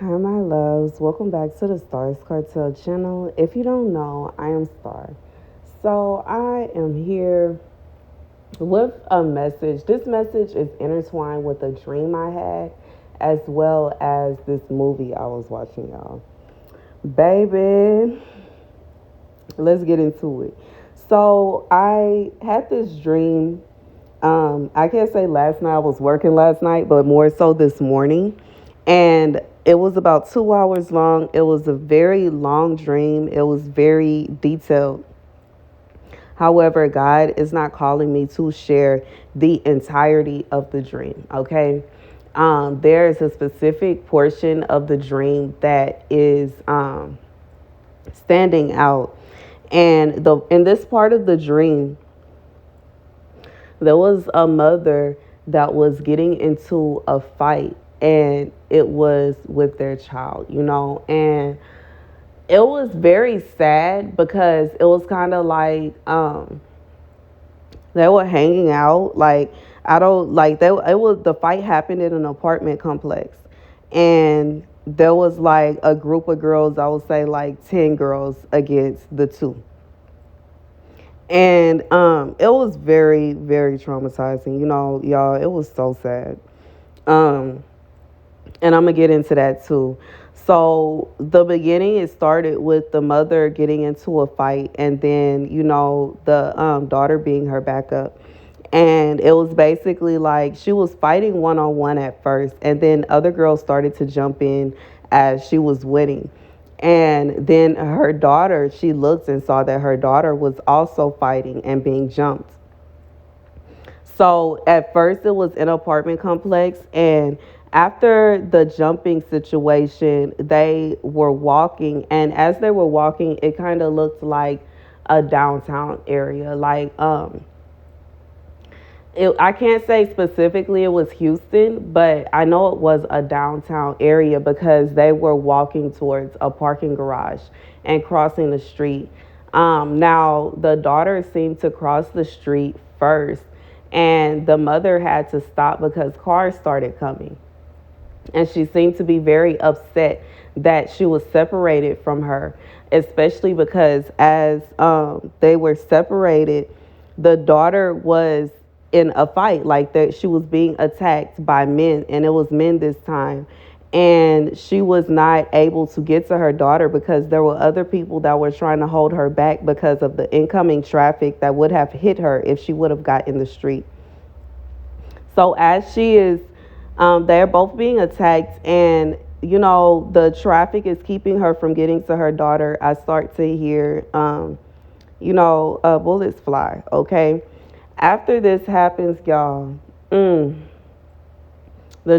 Hi, my loves. Welcome back to the Starscartel channel. If you don't know, I am Star. So, I am here with a message. This message is intertwined with a dream I had, as well as this movie I was watching, y'all. Baby, let's get into it. So, I had this dream. I can't say last night, I was working last night, but more so this morning. And it was about 2 hours long. It was a very long dream. It was very detailed. However, God is not calling me to share the entirety of the dream. Okay. There is a specific portion of the dream that is standing out. And in this part of the dream, there was a mother that was getting into a fight, and it was with their child, and it was very sad because it was kind of like they were hanging out. Like, I don't like they it was the fight happened in an apartment complex, and there was like a group of girls, I would say like 10 girls against the two. And it was very, very traumatizing, y'all. It was so sad. Um, and I'm gonna get into that too. So the beginning, it started with the mother getting into a fight, and then the daughter being her backup. And it was basically like she was fighting one on one at first, and then other girls started to jump in as she was winning. And then her daughter, she looked and saw that her daughter was also fighting and being jumped. So at first it was an apartment complex, and after the jumping situation, they were walking, and as they were walking, it kind of looked like a downtown area. Like I can't say specifically it was Houston, but I know it was a downtown area because they were walking towards a parking garage and crossing the street. Now, the daughter seemed to cross the street first, and the mother had to stop because cars started coming. And she seemed to be very upset that she was separated from her, especially because as they were separated, the daughter was in a fight, like that she was being attacked by men, and it was men this time. And she was not able to get to her daughter because there were other people that were trying to hold her back because of the incoming traffic that would have hit her if she would have got in the street. So as she is, they're both being attacked, and the traffic is keeping her from getting to her daughter. I start to hear, bullets fly. Okay, after this happens, y'all, the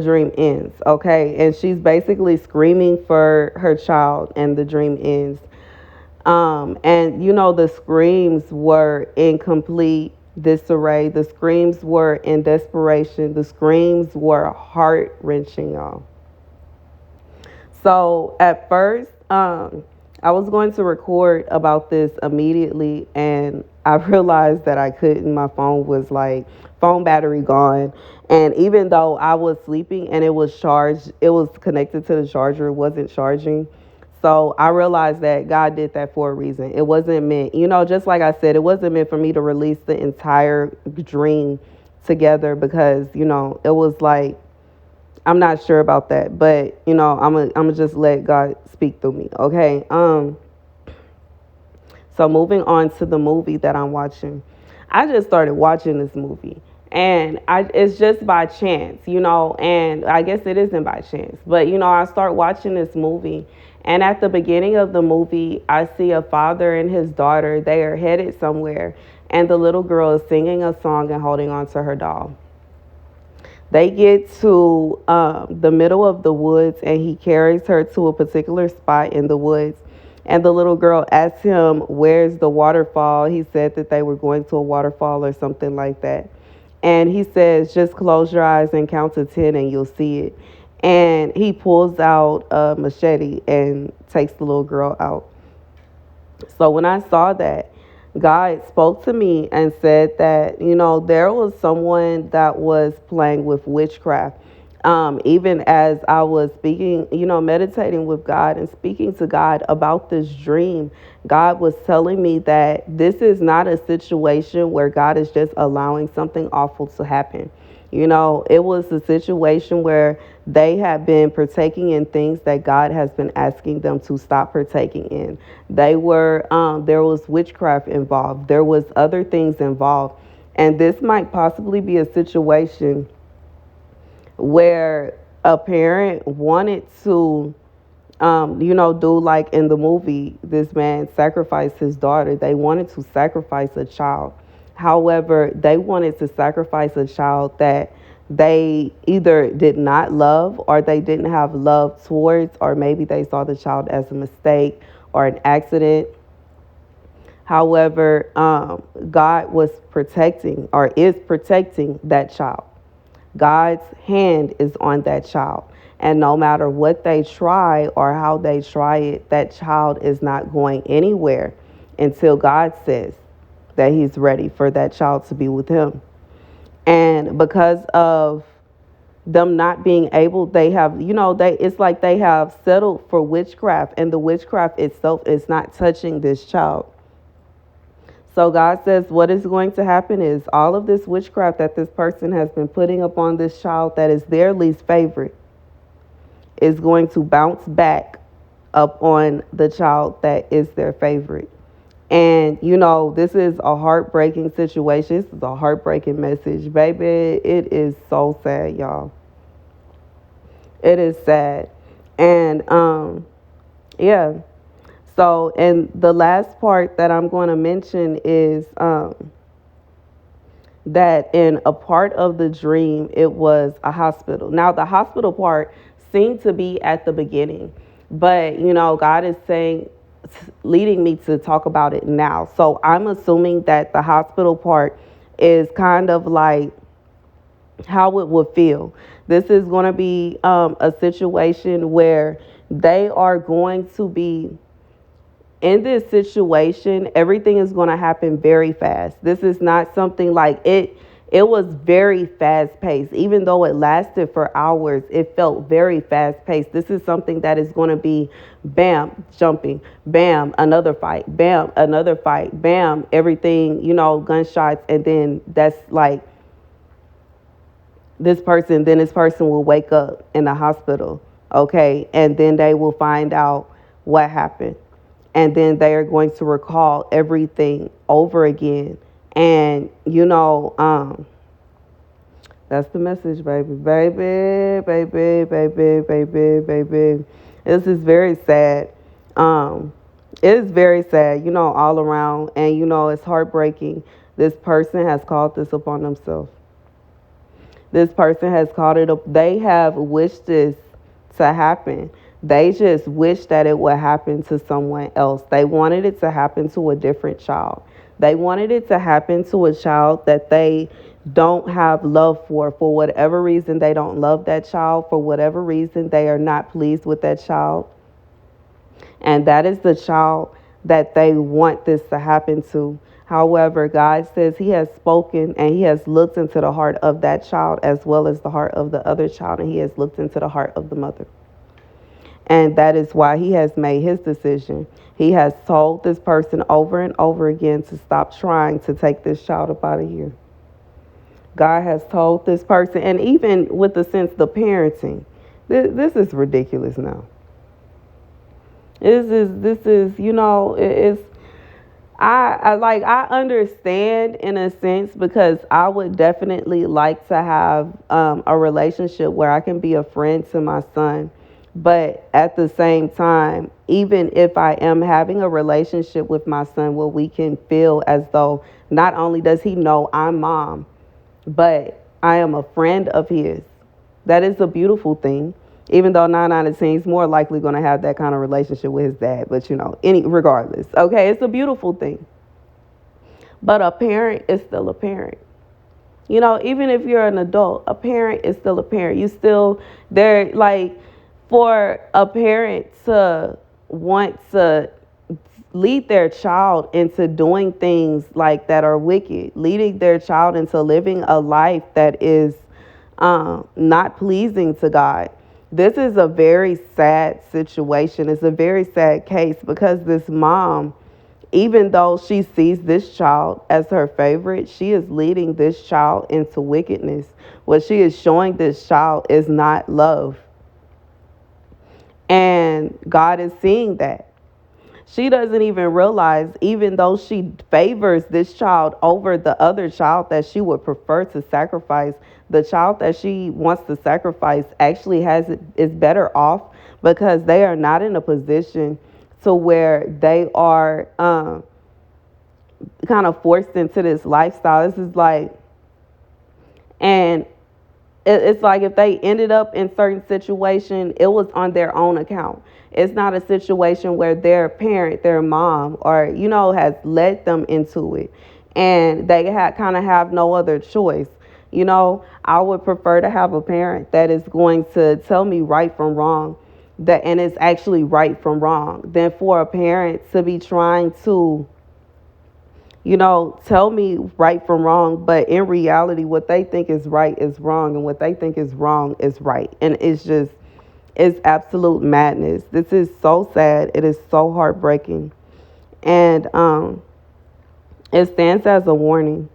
dream ends. Okay, and she's basically screaming for her child, and the dream ends. And the screams were in complete disarray. The screams were in desperation. The screams were heart wrenching, y'all. So at first, I was going to record about this immediately, and I realized that I couldn't. My phone was like phone battery gone, and even though I was sleeping and it was charged, it was connected to the charger. It wasn't charging. So I realized that God did that for a reason. It wasn't meant, just like I said, it wasn't meant for me to release the entire dream together because, it was like, I'm not sure about that, but I'm gonna just let God speak through me, okay? So moving on to the movie that I'm watching, I just started watching this movie, and it's just by chance, and I guess it isn't by chance, but I start watching this movie, and at the beginning of the movie, I see a father and his daughter. They are headed somewhere, and the little girl is singing a song and holding on to her doll. They get to the middle of the woods, and he carries her to a particular spot in the woods. And the little girl asks him, "Where's the waterfall?" He said that they were going to a waterfall or something like that. And he says, "Just close your eyes and count to 10 and you'll see it." And he pulls out a machete and takes the little girl out. So when I saw that, God spoke to me and said that, there was someone that was playing with witchcraft Even as I was speaking, meditating with God and speaking to God about this dream, God was telling me that this is not a situation where God is just allowing something awful to happen. It was a situation where they have been partaking in things that God has been asking them to stop partaking in. There was witchcraft involved. There was other things involved. And this might possibly be a situation where a parent wanted to, do like in the movie, this man sacrificed his daughter. They wanted to sacrifice a child. However, they wanted to sacrifice a child that they either did not love or they didn't have love towards, or maybe they saw the child as a mistake or an accident. However, God was protecting or is protecting that child. God's hand is on that child. And no matter what they try or how they try it, that child is not going anywhere until God says that he's ready for that child to be with him. And because of them not being able, they have, it's like they have settled for witchcraft, and the witchcraft itself is not touching this child. So God says what is going to happen is all of this witchcraft that this person has been putting upon this child that is their least favorite is going to bounce back up on the child that is their favorite. And, this is a heartbreaking situation. This is a heartbreaking message, baby. It is so sad, y'all. It is sad. And, yeah. So, and the last part that I'm going to mention is that in a part of the dream, it was a hospital. Now, the hospital part seemed to be at the beginning, but, God is leading me to talk about it now. So I'm assuming that the hospital part is kind of like how it would feel. This is going to be a situation where they are going to be in this situation. Everything is going to happen very fast. This is not something like it. It was very fast paced. Even though it lasted for hours, it felt very fast paced. This is something that is going to be bam, jumping, bam, another fight, bam, another fight, bam, everything, gunshots. And then that's like this person will wake up in the hospital. Okay. And then they will find out what happened. And then they are going to recall everything over again. And, that's the message, baby. Baby, baby, baby, baby, baby. This is very sad. It is very sad, all around. And, it's heartbreaking. This person has called this upon themselves. This person has called it up. They have wished this to happen. They just wish that it would happen to someone else. They wanted it to happen to a different child. They wanted it to happen to a child that they don't have love for whatever reason. They don't love that child. For whatever reason, they are not pleased with that child. And that is the child that they want this to happen to. However, God says he has spoken and he has looked into the heart of that child as well as the heart of the other child. And he has looked into the heart of the mother. And that is why he has made his decision. He has told this person over and over again to stop trying to take this child up out of here. God has told this person, and even with the sense of parenting, this is ridiculous now. This is, it's, I understand in a sense, because I would definitely like to have a relationship where I can be a friend to my son. But at the same time, even if I am having a relationship with my son where we can feel as though not only does he know I'm mom, but I am a friend of his, that is a beautiful thing. Even though 9 out of 10 is more likely going to have that kind of relationship with his dad. But, regardless. Okay, it's a beautiful thing. But a parent is still a parent. Even if you're an adult, a parent is still a parent. They're like, for a parent to want to lead their child into doing things like that are wicked, leading their child into living a life that is not pleasing to God. This is a very sad situation. It's a very sad case because this mom, even though she sees this child as her favorite, she is leading this child into wickedness. What she is showing this child is not love. And God is seeing that. She doesn't even realize, even though she favors this child over the other child that she would prefer to sacrifice, the child that she wants to sacrifice actually is better off because they are not in a position to where they are kind of forced into this lifestyle. This is like, and it's like if they ended up in certain situation, it was on their own account. It's not a situation where their parent, their mom, or has led them into it, and they kind of have no other choice. I would prefer to have a parent that is going to tell me right from wrong, and it's actually right from wrong, than for a parent to be trying to tell me right from wrong, but in reality, what they think is right is wrong, and what they think is wrong is right. And it's absolute madness. This is so sad. It is so heartbreaking. And it stands as a warning.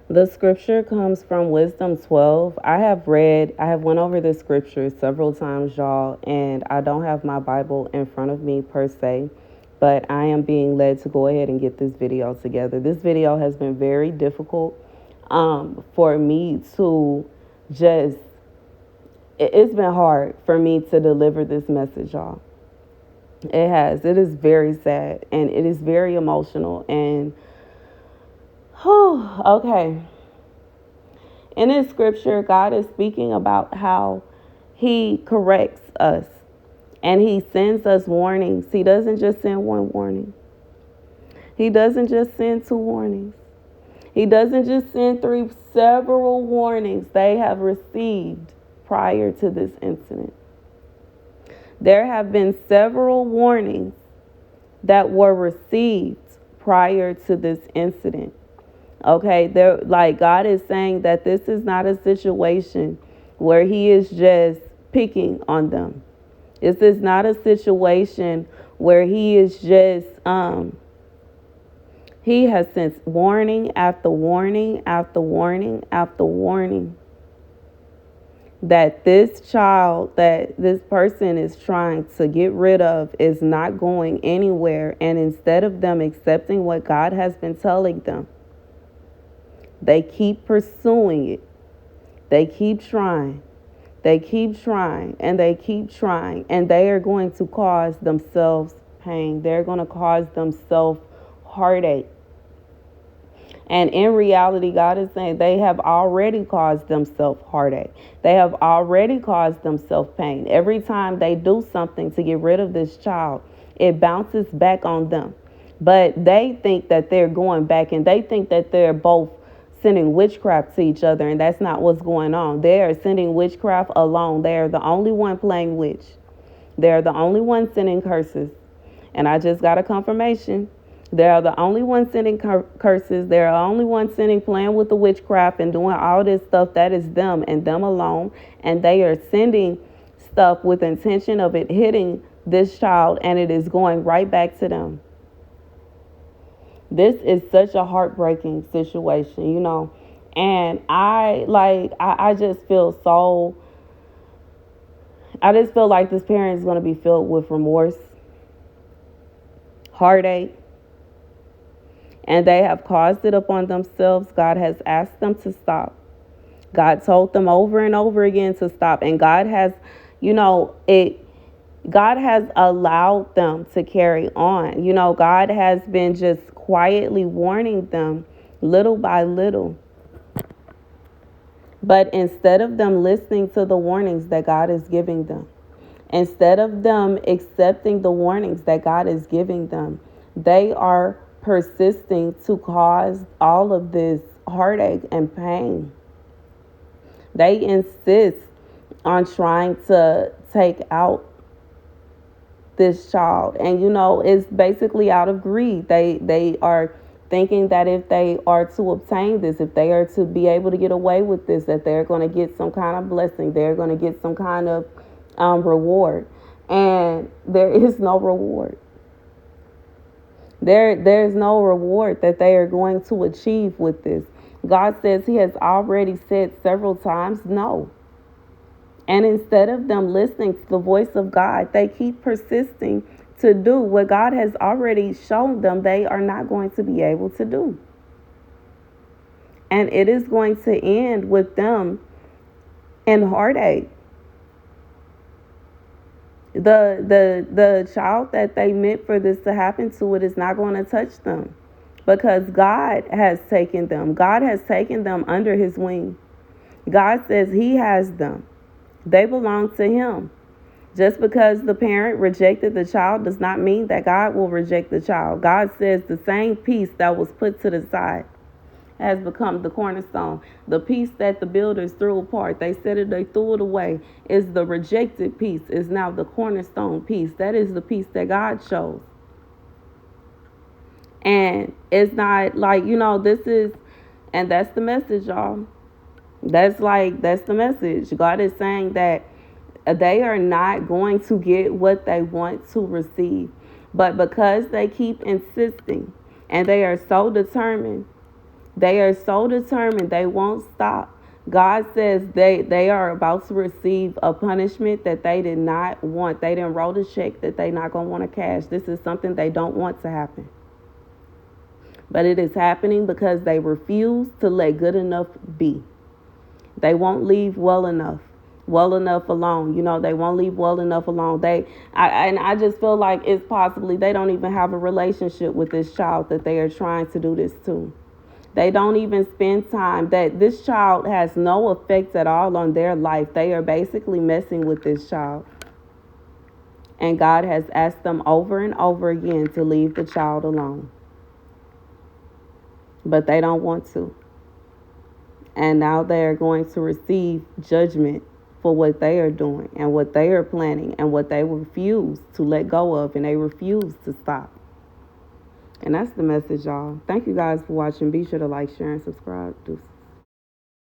The scripture comes from Wisdom 12. I have went over this scripture several times, y'all, and I don't have my Bible in front of me per se, but I am being led to go ahead and get this video together. This video has been very difficult for me to just, it's been hard for me to deliver this message, y'all. It has. It is very sad, and it is very emotional, and okay. In this scripture, God is speaking about how he corrects us and he sends us warnings. He doesn't just send one warning. He doesn't just send two warnings. He doesn't just send several warnings they have received prior to this incident. There have been several warnings that were received prior to this incident. Okay, God is saying that this is not a situation where he is just picking on them. This is not a situation where he is just he has sent warning after warning after warning after warning that this child that this person is trying to get rid of is not going anywhere, and instead of them accepting what God has been telling them, they keep pursuing it. They keep trying. They keep trying, and they keep trying, and they are going to cause themselves pain. They're going to cause themselves heartache. And in reality, God is saying they have already caused themselves heartache. They have already caused themselves pain. Every time they do something to get rid of this child, it bounces back on them. But they think that they're going back, and they think that they're both sending witchcraft to each other, and that's not what's going on. They are sending witchcraft alone. They are the only one playing witch. They're the only one sending curses. And I just got a confirmation. They're the only one sending curses. They're the only one sending, playing with the witchcraft and doing all this stuff. That is them and them alone. And they are sending stuff with intention of it hitting this child, and it is going right back to them. This is such a heartbreaking situation, and I just feel so, I just feel like this parent is going to be filled with remorse, heartache, and they have caused it upon themselves. God has asked them to stop. God told them over and over again to stop, and God has, God has allowed them to carry on. God has been just quietly warning them little by little. But instead of them listening to the warnings that God is giving them, instead of them accepting the warnings that God is giving them, they are persisting to cause all of this heartache and pain. They insist on trying to take out this child, and it's basically out of greed. They are thinking that if they are to obtain this, if they are to be able to get away with this, that they're going to get some kind of blessing, they're going to get some kind of reward. And there is no reward. There's no reward that they are going to achieve with this. God says he has already said several times no. And instead of them listening to the voice of God, they keep persisting to do what God has already shown them they are not going to be able to do. And it is going to end with them in heartache. The child that they meant for this to happen to, it is not going to touch them, because God has taken them. God has taken them under his wing. God says he has them. They belong to him. Just because the parent rejected the child does not mean that God will reject the child. God says the same piece that was put to the side has become the cornerstone. The piece that the builders threw apart, they said it, they threw it away, is the rejected piece, is now the cornerstone piece. That is the piece that God chose. And it's not like, this is, and that's the message, y'all. That's the message. God is saying that they are not going to get what they want to receive. But because they keep insisting and they are so determined, they won't stop. God says they are about to receive a punishment that they did not want. They didn't wrote a check that they not going to want to cash. This is something they don't want to happen. But it is happening because they refuse to let good enough be. They won't leave well enough alone. They won't leave well enough alone. I just feel like it's possibly they don't even have a relationship with this child that they are trying to do this to. They don't even spend time, that this child has no effect at all on their life. They are basically messing with this child. And God has asked them over and over again to leave the child alone. But they don't want to. And now they are going to receive judgment for what they are doing and what they are planning and what they refuse to let go of, and they refuse to stop. And that's the message, y'all. Thank you guys for watching. Be sure to like, share, and subscribe. Deuces.